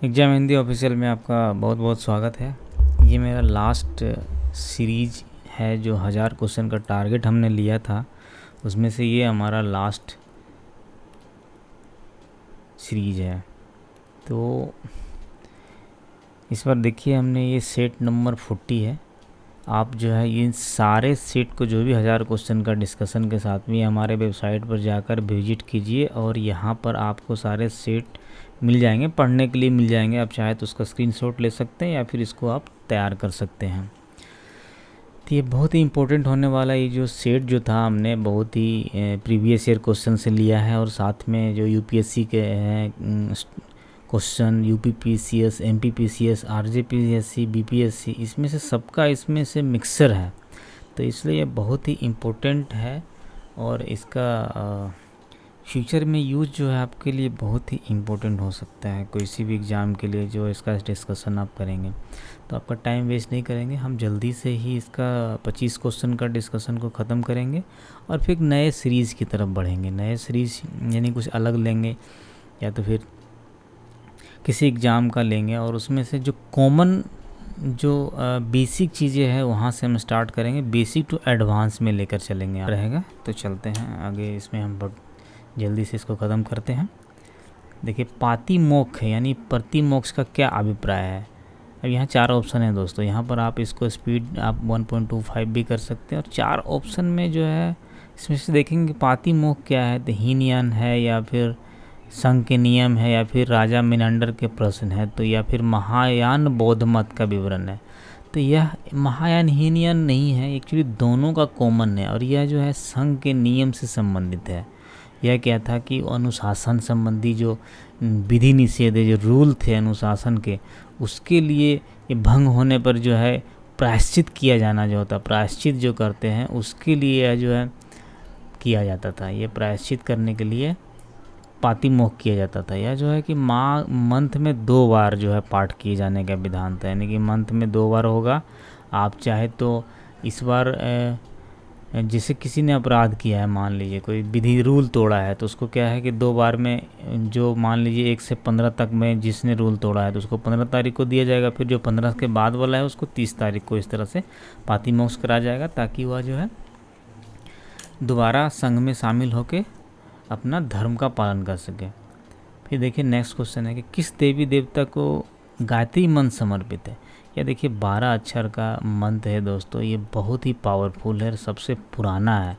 Exam Hindi official में आपका बहुत बहुत स्वागत है। ये मेरा लास्ट सीरीज है, जो 1000 क्वेश्चन का टारगेट हमने लिया था, उसमें से ये हमारा लास्ट सीरीज है। तो इस बार देखिए, हमने ये सेट नंबर 40 है। आप जो है इन सारे सेट को, जो भी 1000 क्वेश्चन का डिस्कशन के साथ में, हमारे वेबसाइट पर जाकर विजिट कीजिए और यहाँ पर आपको सारे सेट मिल जाएंगे, पढ़ने के लिए मिल जाएंगे। आप चाहे तो उसका स्क्रीनशॉट ले सकते हैं या फिर इसको आप तैयार कर सकते हैं। तो ये बहुत ही इम्पोर्टेंट होने वाला है। ये जो सेट जो था, हमने बहुत ही प्रीवियस ईयर क्वेश्चन से लिया है, और साथ में जो यूपीएससी के हैं क्वेश्चन, यूपीपीसीएस, एमपीपीसीएस, आरजेपीएससी, बीपीएससी, इसमें से सबका इसमें से मिक्सर है। तो इसलिए ये बहुत ही इम्पोर्टेंट है, और इसका फ्यूचर में यूज़ जो है आपके लिए बहुत ही इम्पोर्टेंट हो सकता है, कोई भी एग्ज़ाम के लिए जो इसका डिस्कशन आप करेंगे। तो आपका टाइम वेस्ट नहीं करेंगे, हम जल्दी से ही इसका 25 क्वेश्चन का डिस्कशन को ख़त्म करेंगे और फिर नए सीरीज़ की तरफ बढ़ेंगे। नए सीरीज़ यानी कुछ अलग लेंगे, या तो फिर किसी एग्ज़ाम का लेंगे, और उसमें से जो कॉमन जो बेसिक चीज़ें हैं वहाँ से हम स्टार्ट करेंगे, बेसिक टू एडवांस में लेकर चलेंगे रहेगा। तो चलते हैं आगे, इसमें हम जल्दी से इसको ख़त्म करते हैं। देखिए, पातिमोक्ष यानी प्रतिमोक्ष का क्या अभिप्राय है। अब यहाँ 4 ऑप्शन है दोस्तों। यहाँ पर आप इसको स्पीड आप 1.25 भी कर सकते हैं, और 4 ऑप्शन में जो है इसमें से देखेंगे पातिमोक्ष क्या है, तो हीनयान है, या फिर संघ के नियम है, या फिर राजा मिनांडर के प्रश्न है, तो या फिर महायान बौद्ध मत का विवरण है। तो यह महायान हीनयान नहीं है, एक्चुअली दोनों का कॉमन है, और यह जो है संघ के नियम से संबंधित है। यह क्या था कि अनुशासन संबंधी जो विधि निषेध है, जो रूल थे अनुशासन के, उसके लिए ये भंग होने पर जो है प्रायश्चित किया जाना जो होता, प्रायश्चित जो करते हैं उसके लिए यह जो है किया जाता था। ये प्रायश्चित करने के लिए पातिमोक्ष किया जाता था। यह जो है कि मंथ में 2 बार जो है पाठ किए जाने का विधान था, यानी कि मंथ में 2 बार होगा। आप चाहे तो इस बार जैसे किसी ने अपराध किया है, मान लीजिए कोई विधि रूल तोड़ा है, तो उसको क्या है कि 2 बार में, जो मान लीजिए 1 से 15 तक में जिसने रूल तोड़ा है तो उसको 15 तारीख को दिया जाएगा, फिर जो 15 के बाद वाला है उसको 30 तारीख को, इस तरह से पातिमोक्ष करा जाएगा, ताकि वह जो है दोबारा संघ में शामिल होकर अपना धर्म का पालन कर सके। फिर देखिए नेक्स्ट क्वेश्चन है कि किस देवी देवता को गायत्री मंत्र समर्पित है। यह देखिए 12 अक्षर का मंत्र है दोस्तों, ये बहुत ही पावरफुल है, सबसे पुराना है।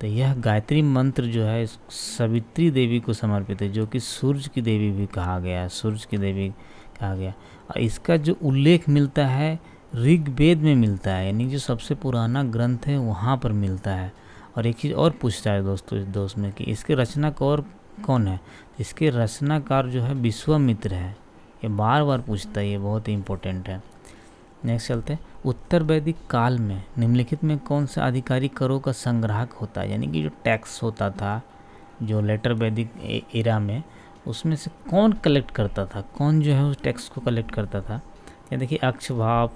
तो यह गायत्री मंत्र जो है सावित्री देवी को समर्पित है, जो कि सूर्य की देवी भी कहा गया है, सूर्य की देवी कहा गया। और इसका जो उल्लेख मिलता है ऋग्वेद में मिलता है, यानी जो सबसे पुराना ग्रंथ है वहाँ पर मिलता है। और एक चीज़ और पूछता है दोस्तों इस दोस्त में कि इसके रचनाकार कौन है। इसके रचनाकार जो है विश्वामित्र है। ये बार बार पूछता है, ये बहुत ही इम्पोर्टेंट है। नेक्स्ट चलते हैं, उत्तर वैदिक काल में निम्नलिखित में कौन सा आधिकारिक करों का संग्राहक होता है, यानी कि जो टैक्स होता था जो लेटर वैदिक एरा में, उसमें से कौन कलेक्ट करता था, कौन जो है उस टैक्स को कलेक्ट करता था। ये देखिए अक्षभाग,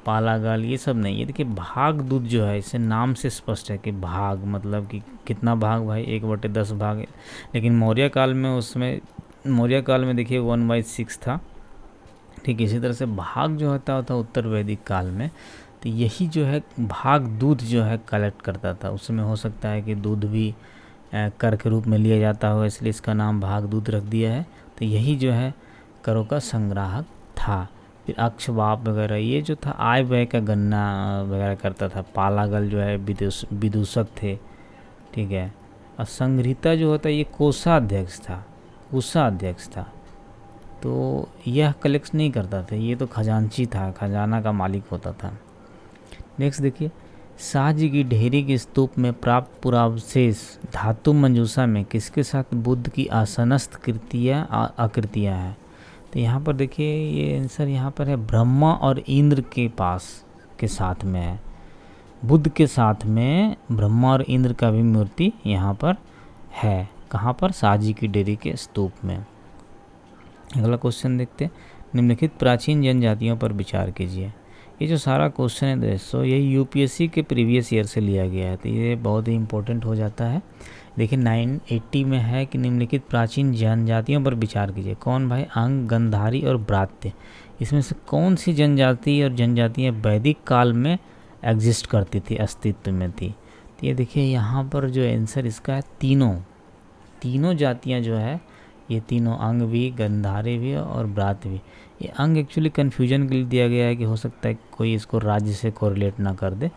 पालागाल, ये सब नहीं। ये देखिए भाग दूध जो है, इसे नाम से स्पष्ट है कि भाग मतलब कि कितना भाग भाई, 1/10 भाग। लेकिन मौर्य काल में देखिए 1/6 था। ठीक, इसी तरह से भाग जो होता था उत्तर वैदिक काल में, तो यही जो है भाग दूध जो है कलेक्ट करता था। उसमें हो सकता है कि दूध भी कर के रूप में लिया जाता हो, इसलिए इसका नाम भाग दूध रख दिया है। तो यही जो है करों का संग्राहक था। फिर अक्षबाप वगैरह, ये जो था आय व्यय का गणना वगैरह करता था। पालागल जो है विदूषक थे, ठीक है। और संग्रहिता जो होता है ये कोषाध्यक्ष था। तो यह कलेक्ट नहीं करता था, ये तो खजांची था, खजाना का मालिक होता था। नेक्स्ट देखिए, शाहजी की ढेरी के स्तूप में प्राप्त पुरावशेष धातु मंजूषा में किसके साथ बुद्ध की आसनस्थ आकृतियाँ हैं। तो यहाँ पर देखिए ये आंसर यहाँ पर है ब्रह्मा और इंद्र के पास के साथ में है। बुद्ध के साथ में ब्रह्मा और इंद्र का भी मूर्ति यहाँ पर है। कहाँ पर? शाहजी की डेरी के स्तूप में। अगला क्वेश्चन देखते हैं, निम्नलिखित प्राचीन जनजातियों पर विचार कीजिए। ये जो सारा क्वेश्चन है दोस्तों, ये यूपीएससी के प्रीवियस ईयर से लिया गया है, तो ये बहुत ही इम्पोर्टेंट हो जाता है। देखिए 980 में है कि निम्नलिखित प्राचीन जनजातियों पर विचार कीजिए। कौन भाई? अंग, गंधारी और ब्रात्य। इसमें से कौन सी जनजाति और जनजातियाँ वैदिक काल में एग्जिस्ट करती थी, अस्तित्व में थी? तो ये देखिए यहाँ पर जो आंसर इसका है तीनों जातियाँ जो है, ये तीनों, अंग भी, गंधारी भी और ब्रात्य भी। ये अंग एक्चुअली कन्फ्यूजन के लिए दिया गया है कि हो सकता है कोई इसको राज्य से कोरिलेट ना कर दे,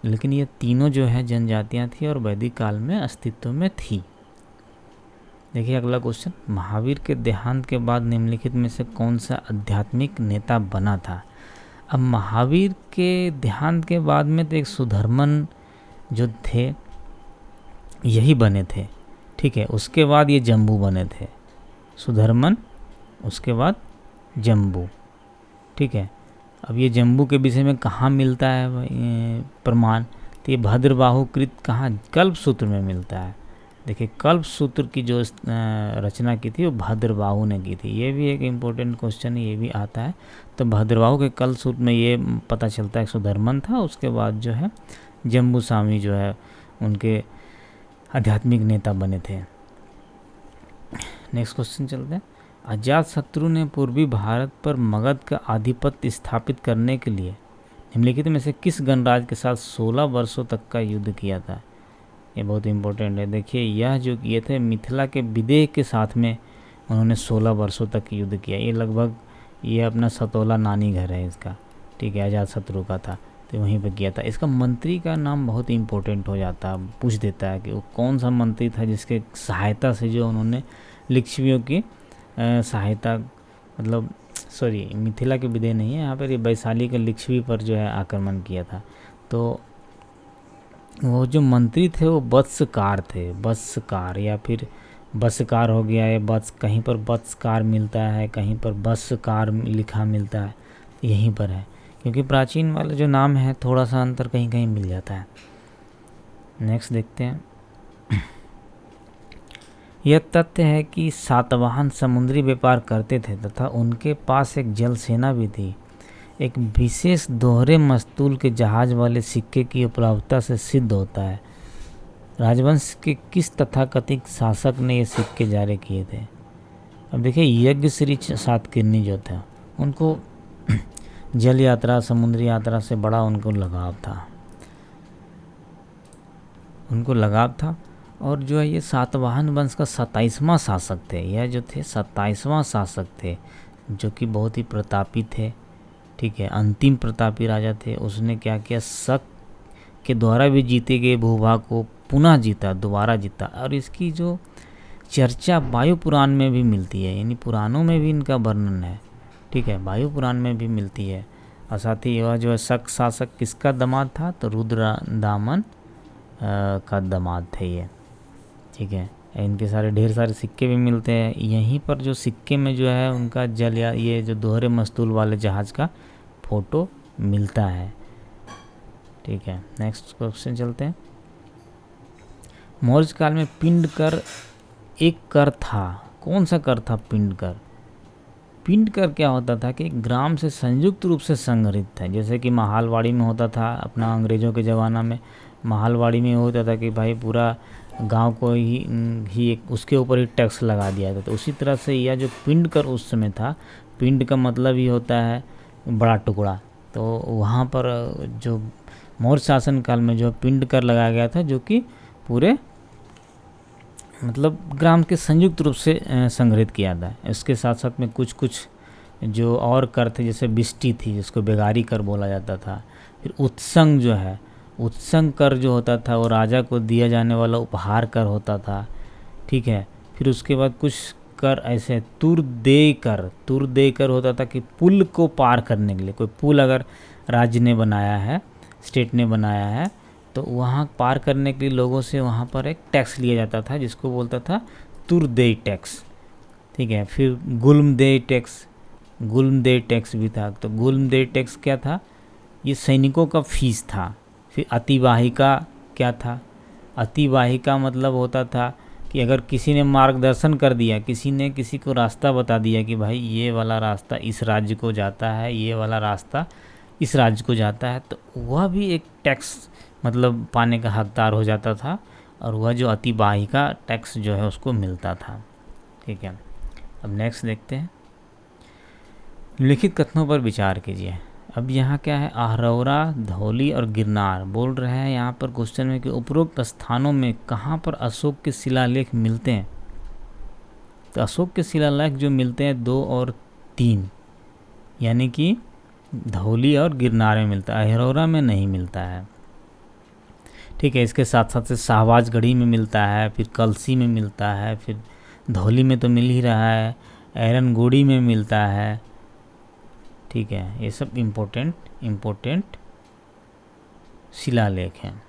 लेकिन ये तीनों जो है जनजातियाँ थी और वैदिक काल में अस्तित्व में थी। देखिए अगला क्वेश्चन, महावीर के देहांत के बाद निम्नलिखित में से कौन सा आध्यात्मिक नेता बना था? अब महावीर के देहांत के बाद में तो एक सुधर्मन जो थे यही बने थे, ठीक है। उसके बाद ये जम्बू बने थे, सुधर्मन, उसके बाद जम्बू, ठीक है। अब ये जम्बू के विषय में कहाँ मिलता है प्रमाण? तो ये भद्रबाहु कृत कहाँ? कल्पसूत्र में मिलता है। देखिए कल्पसूत्र की जो रचना की थी वो भद्रबाहु ने की थी। ये भी एक इम्पोर्टेंट क्वेश्चन है, ये भी आता है। तो भद्रबाहु के कल्पसूत्र में ये पता चलता है सुधर्मन था, उसके बाद जो है जम्बू स्वामी जो है उनके आध्यात्मिक नेता बने थे। नेक्स्ट क्वेश्चन चलते हैं। अजातशत्रु ने पूर्वी भारत पर मगध का आधिपत्य स्थापित करने के लिए निम्नलिखित में से किस गणराज्य के साथ 16 वर्षों तक का युद्ध किया था? ये बहुत इंपॉर्टेंट है। देखिए यह जो किए थे मिथिला के विदेह के साथ में उन्होंने 16 वर्षों तक युद्ध किया। ये लगभग ये अपना सतौला नानी घर है इसका, ठीक है, अजातशत्रु का था, तो वहीं पे किया था। इसका मंत्री का नाम बहुत इंपॉर्टेंट हो जाता है, पूछ देता है कि वो कौन सा मंत्री था जिसके सहायता से जो उन्होंने लिच्छवियों की सहायता, मतलब सॉरी मिथिला के विदेह नहीं है यहाँ पर, ये वैशाली के लिच्छवी पर जो है आक्रमण किया था। तो वो जो मंत्री थे वो वत्सकार थे, वत्सकार या फिर बसकार हो गया है, बस कहीं पर वत्सकार मिलता है, कहीं पर बसकार लिखा मिलता है, यहीं पर है, क्योंकि प्राचीन वाला जो नाम है थोड़ा सा अंतर कहीं कहीं मिल जाता है। नेक्स्ट देखते हैं। यह तथ्य है कि सातवाहन समुद्री व्यापार करते थे तथा उनके पास एक जल सेना भी थी। एक विशेष दोहरे मस्तूल के जहाज वाले सिक्के की उपलब्धता से सिद्ध होता है। राजवंश के किस तथाकथित शासक ने ये सिक्के जारी किए थे? अब देखिए यज्ञश्री सातकर्णी जो था उनको जल यात्रा, समुद्री यात्रा से बड़ा उनको लगाव था, और जो है ये सातवाहन वंश का 27वां शासक थे। यह जो थे 27वां शासक थे, जो कि बहुत ही प्रतापी थे, ठीक है, अंतिम प्रतापी राजा थे। उसने क्या किया, शक के द्वारा भी जीते गए भूभाग को पुनः जीता, दोबारा जीता। और इसकी जो चर्चा वायु पुराण में भी मिलती है, यानी पुराणों में भी इनका वर्णन है, ठीक है, वायु पुराण में भी मिलती है। और साथ ही यह जो है शक शासक किसका दामाद था? तो रुद्रदामन का दामाद थे ये, ठीक है। इनके सारे ढेर सारे सिक्के भी मिलते हैं। यहीं पर जो सिक्के में जो है उनका जल या ये जो दोहरे मस्तूल वाले जहाज का फोटो मिलता है, ठीक है। नेक्स्ट क्वेश्चन चलते हैं। मौर्य काल में पिंड कर एक कर था। कौन सा कर था? पिंड कर। पिंड कर क्या होता था कि ग्राम से संयुक्त रूप से संग्रहित था। जैसे कि महालवाड़ी में होता था अपना अंग्रेज़ों के ज़माना में, महालवाड़ी में होता था कि भाई पूरा गांव को ही एक उसके ऊपर ही टैक्स लगा दिया था। तो उसी तरह से यह जो पिंड कर उस समय था, पिंड का मतलब ही होता है बड़ा टुकड़ा। तो वहाँ पर जो मौर्य शासन काल में जो पिंड कर लगाया गया था, जो कि पूरे मतलब ग्राम के संयुक्त रूप से संग्रहित किया था। इसके साथ साथ में कुछ कुछ जो और कर थे, जैसे बिष्टी थी जिसको बेगारी कर बोला जाता था। फिर उत्संग जो है, उत्संग कर जो होता था वो राजा को दिया जाने वाला उपहार कर होता था, ठीक है। फिर उसके बाद कुछ कर ऐसे तुरदेय कर होता था कि पुल को पार करने के लिए, कोई पुल अगर राज्य ने बनाया है, स्टेट ने बनाया है, तो वहाँ पार करने के लिए लोगों से वहाँ पर एक टैक्स लिया जाता था जिसको बोलता था तुरदेय टैक्स, ठीक है। फिर गुल्मदेय टैक्स भी था। तो गुल्मदेय टैक्स क्या था? ये सैनिकों का फीस था। फिर अतिवाहिका क्या था? अतिवाहिका मतलब होता था कि अगर किसी ने मार्गदर्शन कर दिया, किसी ने किसी को रास्ता बता दिया कि भाई ये वाला रास्ता इस राज्य को जाता है, ये वाला रास्ता इस राज्य को जाता है, तो वह भी एक टैक्स मतलब पाने का हकदार हो जाता था। और वह जो अतिवाहिका टैक्स जो है उसको मिलता था। ठीक है, अब नेक्स्ट देखते हैं। लिखित कथनों पर विचार कीजिए। अब यहाँ क्या है, आहरौरा, धौली और गिरनार बोल रहे हैं यहाँ पर क्वेश्चन में कि उपरोक्त स्थानों में कहाँ पर अशोक के शिलालेख मिलते हैं। तो अशोक के शिलालेख जो मिलते हैं 2 और 3, यानी कि धौली और गिरनार में मिलता है, आहरौरा में नहीं मिलता है। ठीक है, इसके साथ साथ से शाहबाजगढ़ी में मिलता है, फिर कलसी में मिलता है, फिर धौली में तो मिल ही रहा है, एरनगुड़ी में मिलता है। ठीक है, ये सब इम्पोर्टेंट शिलालेख हैं।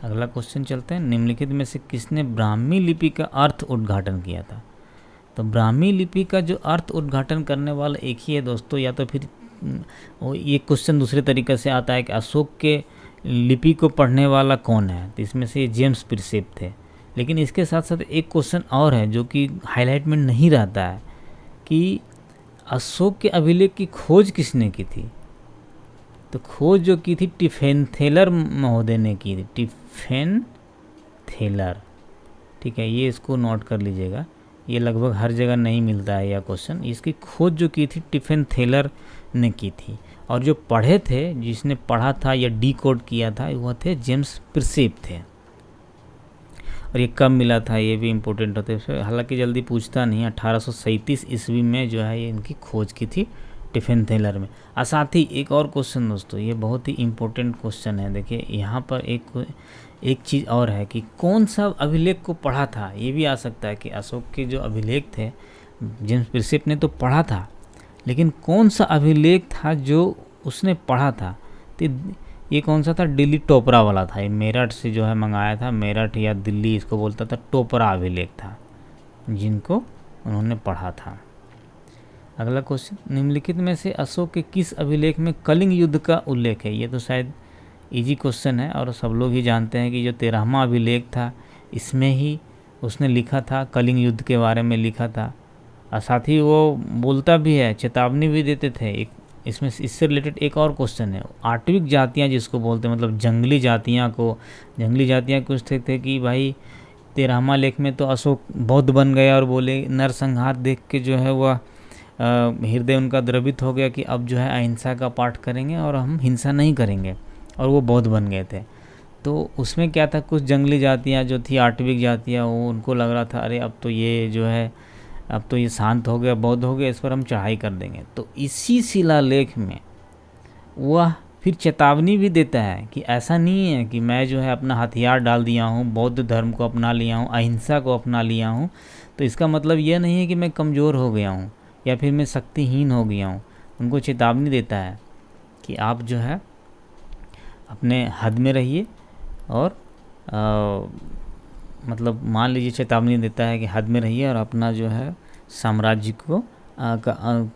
अगला क्वेश्चन चलते हैं। निम्नलिखित में से किसने ब्राह्मी लिपि का अर्थ उद्घाटन किया था। तो ब्राह्मी लिपि का जो अर्थ उद्घाटन करने वाला एक ही है दोस्तों, या तो फिर ये क्वेश्चन दूसरे तरीके से आता है कि अशोक के लिपि को पढ़ने वाला कौन है। तो इसमें से जेम्स प्रिसेप थे। लेकिन इसके साथ साथ एक क्वेश्चन और है जो कि हाईलाइट में नहीं रहता है कि अशोक के अभिलेख की खोज किसने की थी। तो खोज जो की थी टिफेनथेलर महोदय ने की थी, टिफेनथेलर। ठीक है, ये इसको नोट कर लीजिएगा, ये लगभग हर जगह नहीं मिलता है यह क्वेश्चन। इसकी खोज जो की थी टिफेनथेलर ने की थी, और जो पढ़े थे, जिसने पढ़ा था या डिकोड किया था, वह थे जेम्स प्रिसेप थे। और ये कब मिला था ये भी इम्पोर्टेंट होता है, हालांकि जल्दी पूछता नहीं। 1837 ईस्वी में जो है ये इनकी खोज की थी टिफेनथेलर में। और साथ ही एक और क्वेश्चन दोस्तों, ये बहुत ही इम्पोर्टेंट क्वेश्चन है। देखिए यहाँ पर एक चीज़ और है कि कौन सा अभिलेख को पढ़ा था। ये भी आ सकता है कि अशोक के जो अभिलेख थे जेम्स प्रिसेप ने तो पढ़ा था, लेकिन कौन सा अभिलेख था जो उसने पढ़ा था। तो ये कौन सा था, दिल्ली टोपरा वाला था। ये मेरठ से जो है मंगाया था, मेरठ या दिल्ली इसको बोलता था, टोपरा अभिलेख था जिनको उन्होंने पढ़ा था। अगला क्वेश्चन, निम्नलिखित में से अशोक के किस अभिलेख में कलिंग युद्ध का उल्लेख है। ये तो शायद इजी क्वेश्चन है और सब लोग ही जानते हैं कि जो 13वां अभिलेख था इसमें ही उसने लिखा था, कलिंग युद्ध के बारे में लिखा था। और साथ ही वो बोलता भी है, चेतावनी भी देते थे। एक इसमें इससे रिलेटेड एक और क्वेश्चन है, आठविक जातियाँ जिसको बोलते हैं, मतलब जंगली जातियाँ कुछ थे कि भाई 13वां लेख में तो अशोक बौद्ध बन गया और बोले, नरसंहार देख के जो है वह हृदय उनका द्रवित हो गया कि अब जो है अहिंसा का पाठ करेंगे और हम हिंसा नहीं करेंगे, और वो बौद्ध बन गए थे। तो उसमें क्या था, कुछ जंगली जातियाँ जो थी, आठविक जातियाँ, वो उनको लग रहा था अरे अब तो ये जो है, अब तो ये शांत हो गया, बौद्ध हो गया, इस पर हम चढ़ाई कर देंगे। तो इसी शिलालेख में वह फिर चेतावनी भी देता है कि ऐसा नहीं है कि मैं जो है अपना हथियार डाल दिया हूँ, बौद्ध धर्म को अपना लिया हूँ, अहिंसा को अपना लिया हूँ, तो इसका मतलब यह नहीं है कि मैं कमज़ोर हो गया हूँ या फिर मैं शक्तिहीन हो गया हूँ। उनको चेतावनी देता है कि आप जो है अपने हद में रहिए, और मतलब मान लीजिए चेतावनी देता है कि हद में रहिए और अपना जो है साम्राज्य को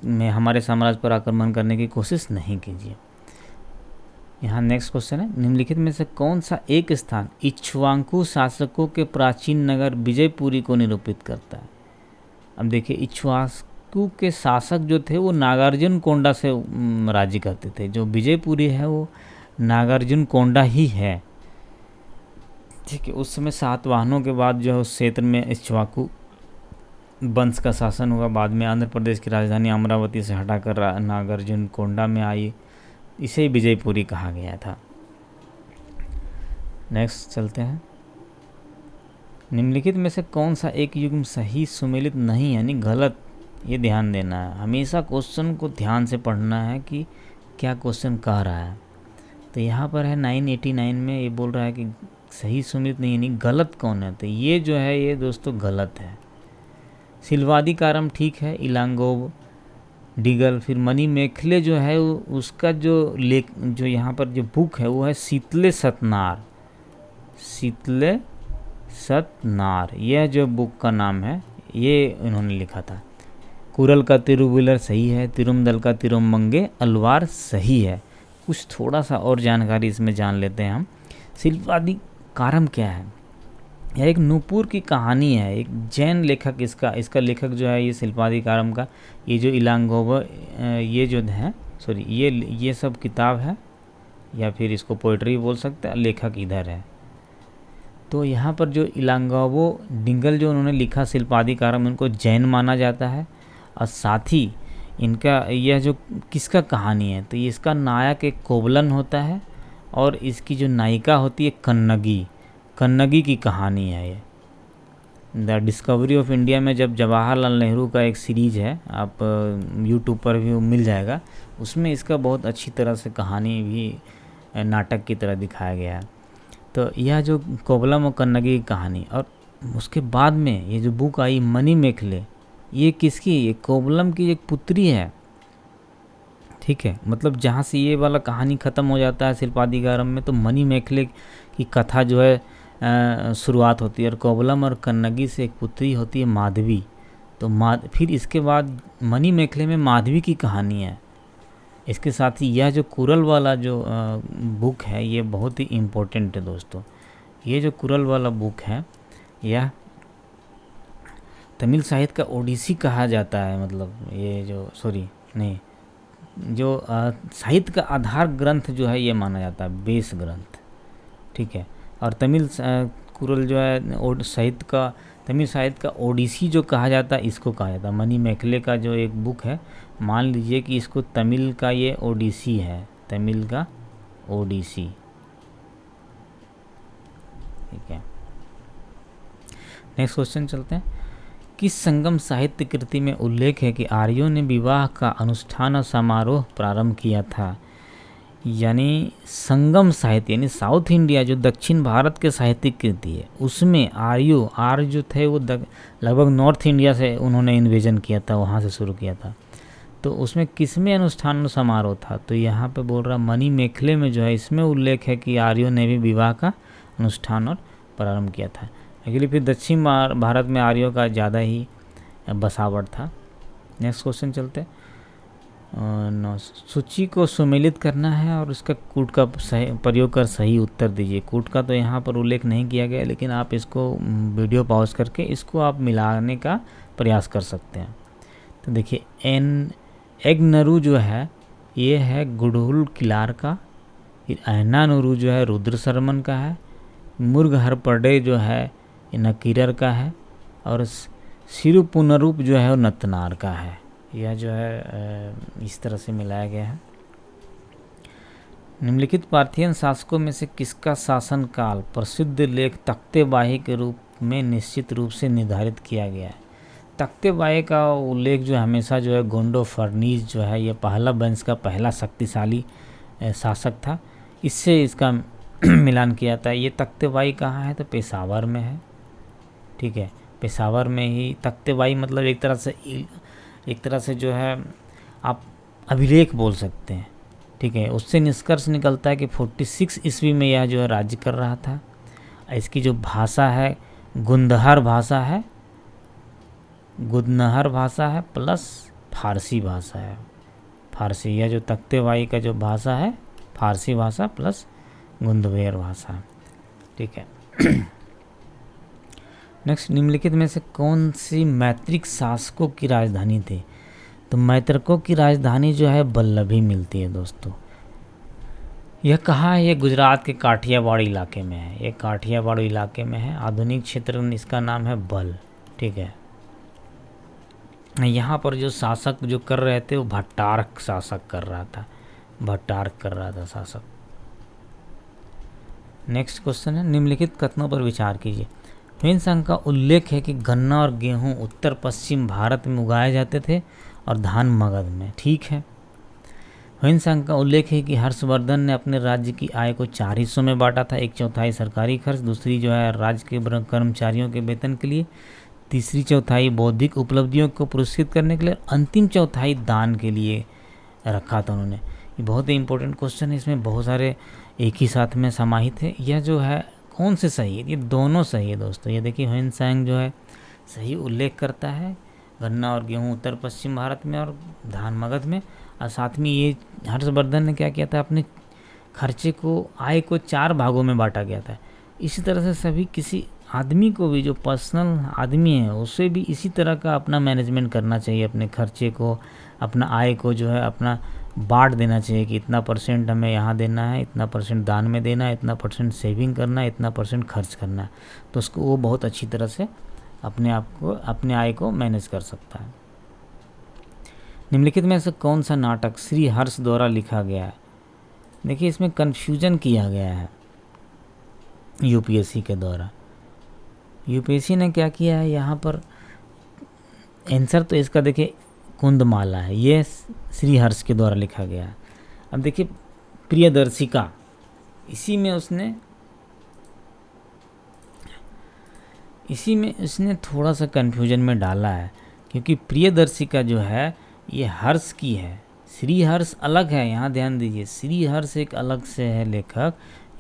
में हमारे साम्राज्य पर आक्रमण करने की कोशिश नहीं कीजिए। यहाँ नेक्स्ट क्वेश्चन है, निम्नलिखित में से कौन सा एक स्थान इक्ष्वाकु शासकों के प्राचीन नगर विजयपुरी को निरूपित करता है। अब देखिए, इक्ष्वाकु के शासक जो थे वो नागार्जुन कोंडा से राज्य करते थे। जो विजयपुरी है वो नागार्जुन कोंडा ही है। ठीक है, उस समय सातवाहनों के बाद जो है उस क्षेत्र में इक्ष्वाकु वंश का शासन हुआ। बाद में आंध्र प्रदेश की राजधानी अमरावती से हटाकर नागार्जुन कोंडा में आई, इसे विजयपुरी कहा गया था। नेक्स्ट चलते हैं, निम्नलिखित में से कौन सा एक युग्म सही सुमेलित नहीं यानी गलत। ये ध्यान देना है, हमेशा क्वेश्चन को ध्यान से पढ़ना है कि क्या क्वेश्चन कह रहा है। तो यहाँ पर है 989 में ये बोल रहा है कि सही सुमित नहीं यानी गलत कौन है। तो ये जो है ये दोस्तों गलत है। सिलवादिकारम ठीक है, इलांगोव, डिगल, फिर मणि मेखले जो है उसका जो लेख जो यहाँ पर जो बुक है वो है शीतले सतनार। शीतले सतनार यह जो बुक का नाम है ये इन्होंने लिखा था। कुरल का तिरुविलर सही है, तिरुमदल का तिरुमंगे अलवार सही है। कुछ थोड़ा सा और जानकारी इसमें जान लेते हैं हम। शिल्पाधिकारम क्या है? यह एक नूपुर की कहानी है, एक जैन लेखक इसका लेखक जो है ये शिल्पाधिकारम का, ये जो इलांगोव ये जो है सॉरी ये सब किताब है या फिर इसको पोइट्री बोल सकते हैं। लेखक इधर है, तो यहाँ पर जो इलांगावो डिंगल जो उन्होंने लिखा शिल्पादिकारम, उनको जैन माना जाता है। और साथ ही इनका यह जो किसका कहानी है, तो ये इसका नायक एक कोवलन होता है और इसकी जो नायिका होती है कन्नगी। कन्नगी की कहानी है ये। द डिस्कवरी ऑफ इंडिया में जब जवाहरलाल नेहरू का एक सीरीज़ है, आप यूट्यूब पर भी मिल जाएगा, उसमें इसका बहुत अच्छी तरह से कहानी भी नाटक की तरह दिखाया गया है। तो यह जो कोवलम और कन्नगी की कहानी, और उसके बाद में ये जो बुक आई मनी मेखले, ये किसकी, ये कोवलम की एक पुत्री है। ठीक है, मतलब जहाँ से ये वाला कहानी ख़त्म हो जाता है शिल्पादिकारम में, तो मनी मेखले की कथा जो है शुरुआत होती है। और कोवलम और कन्नगी से एक पुत्री होती है माधवी। तो फिर इसके बाद मनी मेखले में माधवी की कहानी है। इसके साथ ही यह जो कुरल वाला जो बुक है, ये बहुत ही इम्पोर्टेंट है दोस्तों। ये जो कुरल वाला बुक है, यह तमिल साहित्य का ओडिसी कहा जाता है। मतलब ये जो जो साहित्य का आधार ग्रंथ जो है ये माना जाता है, बेस ग्रंथ। ठीक है, और तमिल कुरल जो है साहित्य का, तमिल साहित्य का ओडिसी जो कहा जाता है, इसको कहा जाता है। मनी मेखले का जो एक बुक है, मान लीजिए कि इसको तमिल का ये ओडिसी है, तमिल का ओडिसी। ठीक है, नेक्स्ट क्वेश्चन चलते हैं। किस संगम साहित्य कृति में उल्लेख है कि आर्यों ने विवाह का अनुष्ठान और समारोह प्रारंभ किया था? यानी संगम साहित्य, यानी साउथ इंडिया जो दक्षिण भारत के साहित्यिक कृति है, उसमें आर्य जो थे वो लगभग नॉर्थ इंडिया से उन्होंने इन्वेजन किया था, वहाँ से शुरू किया था। तो उसमें किसमें अनुष्ठान और समारोह था? तो यहाँ पे बोल रहा मनी मेखले में जो है, इसमें उल्लेख है कि आर्यों ने भी विवाह का अनुष्ठान और प्रारंभ किया था। एक्चुअली फिर दक्षिण भारत में आर्यों का ज़्यादा ही बसावट था। नेक्स्ट क्वेश्चन चलते हैं। सूची को सुमेलित करना है और उसका कूट का प्रयोग कर सही उत्तर दीजिए। कूट का तो यहाँ पर उल्लेख नहीं किया गया, लेकिन आप इसको वीडियो पॉज करके इसको आप मिलाने का प्रयास कर सकते हैं। तो देखिए एगनरू जो है ये है गुड़हुल किलार का, फिर ऐनानुरू जो है रुद्र शर्मन का है, मुर्ग हरपड़े जो है ये नकीरर का है, और सिरुपुनरूप जो है वो नतनार का है। यह जो है इस तरह से मिलाया गया है। निम्नलिखित पार्थियन शासकों में से किसका शासन काल प्रसिद्ध लेख तख्तेबाही के रूप में निश्चित रूप से निर्धारित किया गया है? तख्तेबाही का उल्लेख जो हमेशा जो है गोंडो फर्नीज जो है, ये पहला वंश का पहला शक्तिशाली शासक था, इससे इसका मिलान किया जाता है। ये तख्तेबाही कहाँ है? तो पेशावर में है। ठीक है, पेशावर में ही तख्तेबाही, मतलब एक तरह से जो है आप अभिलेख बोल सकते हैं। ठीक है, उससे निष्कर्ष निकलता है कि 46 ईस्वी में यह जो है राज्य कर रहा था। इसकी जो भाषा है गुंदहर भाषा है, गुदनहर भाषा है प्लस फारसी भाषा है। फारसी, यह जो तख्तेबाही का जो भाषा है फारसी भाषा प्लस गुंदवेर भाषा। ठीक है। नेक्स्ट, निम्नलिखित में से कौन सी मैत्रिक शासकों की राजधानी थी? तो मैत्रकों की राजधानी जो है बल्लभी मिलती है दोस्तों। यह कहाँ है? ये गुजरात के काठियावाड़ इलाके में है। ये काठियावाड़ इलाके में है। आधुनिक क्षेत्र में इसका नाम है बल। ठीक है, यहाँ पर जो शासक जो कर रहे थे वो भट्टारक शासक कर रहा था, भट्टारक कर रहा था शासक। नेक्स्ट क्वेश्चन है, निम्नलिखित कथनों पर विचार कीजिए। ह्वेनसांग का उल्लेख है कि गन्ना और गेहूं उत्तर पश्चिम भारत में उगाए जाते थे और धान मगध में। ठीक है। ह्वेनसांग का उल्लेख है कि हर्षवर्धन ने अपने राज्य की आय को 4 हिस्सों में बांटा था। 1/4 सरकारी खर्च, दूसरी जो है राज्य के कर्मचारियों के वेतन के लिए, तीसरी चौथाई बौद्धिक उपलब्धियों को पुरस्कृत करने के लिए, अंतिम चौथाई दान के लिए रखा था उन्होंने। ये बहुत ही इंपॉर्टेंट क्वेश्चन है, इसमें बहुत सारे एक ही साथ में समाहित है। यह जो है कौन से सही है? ये दोनों सही है दोस्तों। ये देखिए ह्वेनसांग जो है सही उल्लेख करता है गन्ना और गेहूं उत्तर पश्चिम भारत में और धान मगध में, और साथ में ये हर्षवर्धन ने क्या किया था, अपने खर्चे को, आय को 4 भागों में बांटा गया था। इसी तरह से सभी किसी आदमी को भी, जो पर्सनल आदमी है उसे भी इसी तरह का अपना मैनेजमेंट करना चाहिए, अपने खर्चे को, अपना आय को जो है अपना बांट देना चाहिए कि इतना परसेंट हमें यहाँ देना है, इतना परसेंट दान में देना है, इतना परसेंट सेविंग करना है, इतना परसेंट खर्च करना है। तो उसको वो बहुत अच्छी तरह से अपने आप को, अपने आय को मैनेज कर सकता है। निम्नलिखित में से कौन सा नाटक श्री हर्ष द्वारा लिखा गया है? देखिए इसमें कन्फ्यूजन किया गया है यूपीएससी के द्वारा। यूपीएससी ने क्या किया है यहाँ पर, आंसर तो इसका देखिए कुंदमाला है, ये श्री हर्ष के द्वारा लिखा गया है। अब देखिए प्रियदर्शिका, इसी में उसने थोड़ा सा कन्फ्यूजन में डाला है, क्योंकि प्रियदर्शिका जो है ये हर्ष की है, श्री हर्ष अलग है। यहाँ ध्यान दीजिए, श्री हर्ष एक अलग से है लेखक,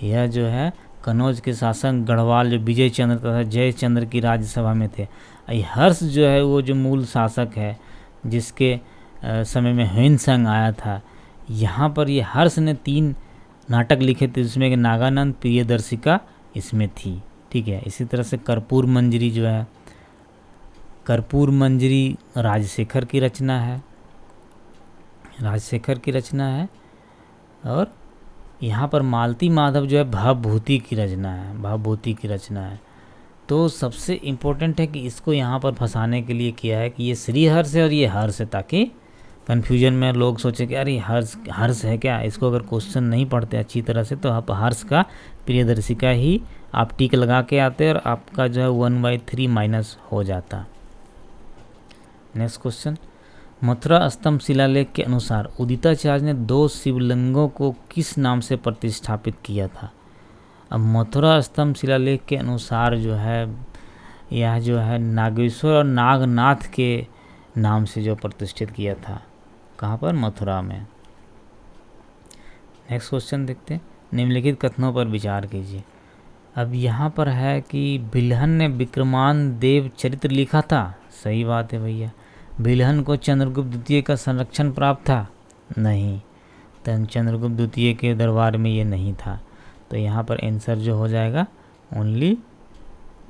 यह जो है कनौज के शासक गढ़वाल जो विजय चंद्र तथा जयचंद्र की राज्यसभा में थे। हर्ष जो है वो जो मूल शासक है जिसके समय में ह्वेनसांग आया था। यहाँ पर ये हर्ष ने 3 नाटक लिखे थे, जिसमें कि नागानंद, प्रियदर्शिका इसमें थी। ठीक है, इसी तरह से कर्पूर मंजरी जो है, कर्पूर मंजरी राजशेखर की रचना है, और यहाँ पर मालती माधव जो है भवभूति की रचना है। तो सबसे इम्पोर्टेंट है कि इसको यहाँ पर फंसाने के लिए किया है कि ये श्री हर्ष है और ये हर्ष है, ताकि कन्फ्यूजन में लोग सोचे कि अरे हर्ष है क्या। इसको अगर क्वेश्चन नहीं पढ़ते अच्छी तरह से तो आप हर्ष का प्रियदर्शिका ही आप टिक लगा के आते और आपका जो है 1/3 माइनस हो जाता। नेक्स्ट क्वेश्चन, मथुरा स्तंभ शिलालेख के अनुसार उदिताचार्य ने 2 शिवलिंगों को किस नाम से प्रतिष्ठापित किया था? अब मथुरा स्तंभ शिलालेख के अनुसार जो है यह जो है नागेश्वर और नागनाथ के नाम से जो प्रतिष्ठित किया था। कहाँ पर? मथुरा में। नेक्स्ट क्वेश्चन देखते हैं, निम्नलिखित कथनों पर विचार कीजिए। अब यहाँ पर है कि बिल्हन ने विक्रमान देव चरित्र लिखा था। सही बात है भैया। बिल्हन को चंद्रगुप्त द्वितीय का संरक्षण प्राप्त था? नहीं, तो चंद्रगुप्त द्वितीय के दरबार में ये नहीं था। तो यहाँ पर आंसर जो हो जाएगा ओनली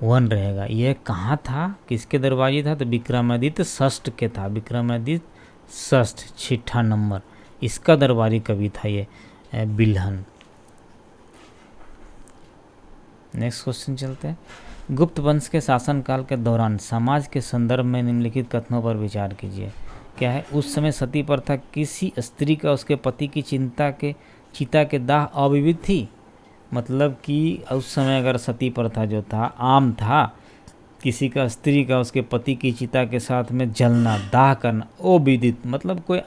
1 रहेगा। यह कहाँ था, किसके दरबारी था? तो विक्रमादित्य षष्ठ के था। विक्रमादित्य षष्ठ 6ठा नंबर, इसका दरबारी कवि था ये बिल्हन। नेक्स्ट क्वेश्चन चलते हैं, गुप्त वंश के शासनकाल के दौरान समाज के संदर्भ में निम्नलिखित कथनों पर विचार कीजिए। क्या है? उस समय सती प्रथा किसी स्त्री का उसके पति की चिता के दाह अविविध थी। मतलब कि उस समय अगर सती प्रथा जो था आम था, किसी का स्त्री का उसके पति की चिता के साथ में जलना, दाह करना, अविदित, मतलब कोई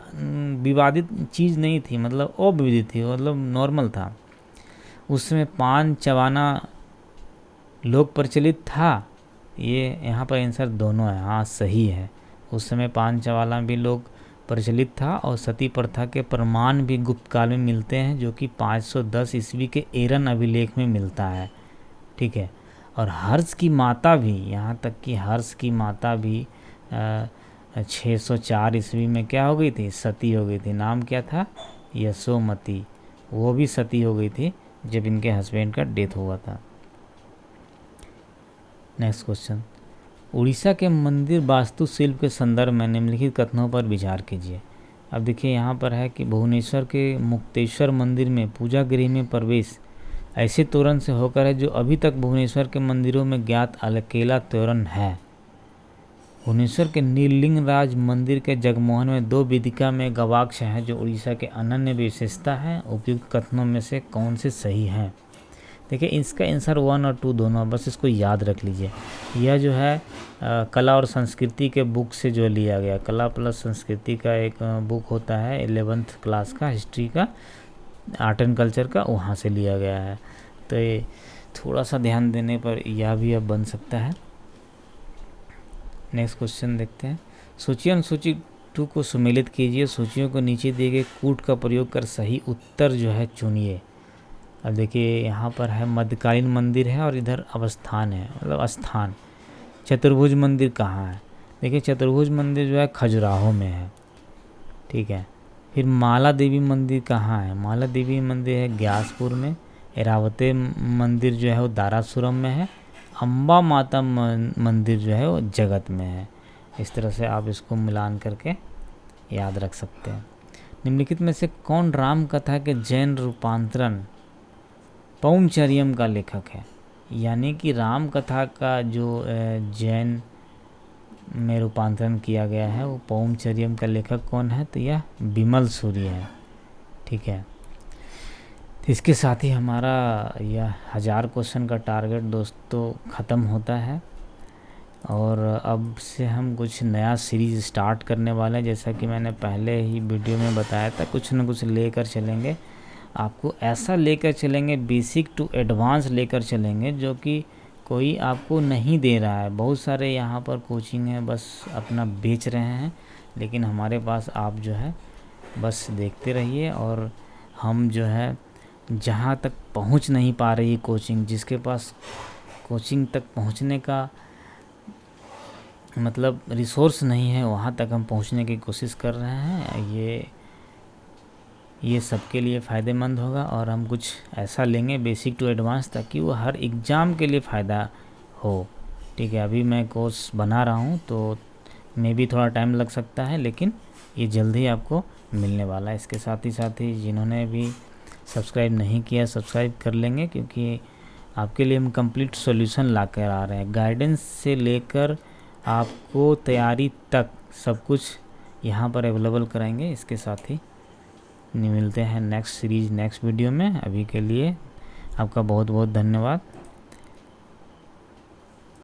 विवादित चीज़ नहीं थी, मतलब अविदित थी, मतलब नॉर्मल था। उस समय पान चबाना लोक प्रचलित था। ये यहाँ पर आंसर दोनों है, हाँ सही है। उस समय पान चबाना भी लोक प्रचलित था और सती प्रथा के प्रमाण भी गुप्त काल में मिलते हैं, जो कि 510 ईस्वी के एरन अभिलेख में मिलता है। ठीक है, और हर्ष की माता भी, यहाँ तक कि हर्ष की माता भी 604 ईस्वी में क्या हो गई थी? सती हो गई थी। नाम क्या था? यशोमती। वो भी सती हो गई थी जब इनके हस्बैंड का डेथ हुआ था। नेक्स्ट क्वेश्चन, उड़ीसा के मंदिर वास्तुशिल्प के संदर्भ में निम्नलिखित कथनों पर विचार कीजिए। अब देखिए यहाँ पर है कि भुवनेश्वर के मुक्तेश्वर मंदिर में पूजा गृह में प्रवेश ऐसे तोरण से होकर है जो अभी तक भुवनेश्वर के मंदिरों में ज्ञात अकेला तोरण है। भुवनेश्वर के नीललिंगराज मंदिर के जगमोहन में 2 वेदिका में गवाक्ष हैं जो उड़ीसा के अनन्य विशेषता है। उपयुक्त कथनों में से कौन से सही हैं? देखिए इसका आंसर 1 और 2 दोनों, बस इसको याद रख लीजिए। यह जो है कला और संस्कृति के बुक से जो लिया गया, कला प्लस संस्कृति का एक बुक होता है 11th क्लास का, हिस्ट्री का, आर्ट एंड कल्चर का, वहाँ से लिया गया है। तो ये थोड़ा सा ध्यान देने पर यह भी अब बन सकता है। नेक्स्ट क्वेश्चन देखते हैं, सूची अनुसूची 2 को सुमेलित कीजिए। सूचियों को नीचे दिए गए कूट का प्रयोग कर सही उत्तर जो है चुनिए। अब देखिए यहाँ पर है मध्यकालीन मंदिर है और इधर अवस्थान है, मतलब स्थान। चतुर्भुज मंदिर कहाँ है? देखिए चतुर्भुज मंदिर जो है खजुराहो में है। ठीक है, फिर माला देवी मंदिर कहाँ है? माला देवी मंदिर है ग्यासपुर में। एरावते मंदिर जो है वो दारासुरम में है। अम्बा माता मंदिर जो है वो जगत में है। इस तरह से आप इसको मिलान करके याद रख सकते हैं। निम्नलिखित में से कौन राम कथा के जैन रूपांतरण पौंचर्यम का लेखक है? यानी कि राम कथा का जो जैन में रूपांतरण किया गया है वो पौंचर्यम का लेखक कौन है? तो यह विमल सूर्य है। ठीक है, तो इसके साथ ही हमारा यह 1000 क्वेश्चन का टारगेट दोस्तों ख़त्म होता है और अब से हम कुछ नया सीरीज़ स्टार्ट करने वाले हैं। जैसा कि मैंने पहले ही वीडियो में बताया था, कुछ न कुछ लेकर चलेंगे, आपको ऐसा लेकर चलेंगे, बेसिक टू एडवांस लेकर चलेंगे, जो कि कोई आपको नहीं दे रहा है। बहुत सारे यहाँ पर कोचिंग है बस अपना बेच रहे हैं, लेकिन हमारे पास आप जो है बस देखते रहिए। और हम जो है जहाँ तक पहुँच नहीं पा रही कोचिंग, जिसके पास कोचिंग तक पहुँचने का मतलब रिसोर्स नहीं है, वहाँ तक हम पहुँचने की कोशिश कर रहे हैं। ये सबके लिए फ़ायदेमंद होगा और हम कुछ ऐसा लेंगे बेसिक टू एडवांस, ताकि वो हर एग्ज़ाम के लिए फ़ायदा हो। ठीक है, अभी मैं कोर्स बना रहा हूँ तो मे भी थोड़ा टाइम लग सकता है, लेकिन ये जल्द ही आपको मिलने वाला है। इसके साथ ही जिन्होंने भी सब्सक्राइब नहीं किया सब्सक्राइब कर लेंगे, क्योंकि आपके लिए हम कंप्लीट सॉल्यूशन ला कर आ रहे हैं। गाइडेंस से लेकर आपको तैयारी तक सब कुछ यहाँ पर अवेलेबल कराएंगे। इसके साथ ही मिलते हैं नेक्स्ट सीरीज़ नेक्स्ट वीडियो में। अभी के लिए आपका बहुत बहुत धन्यवाद।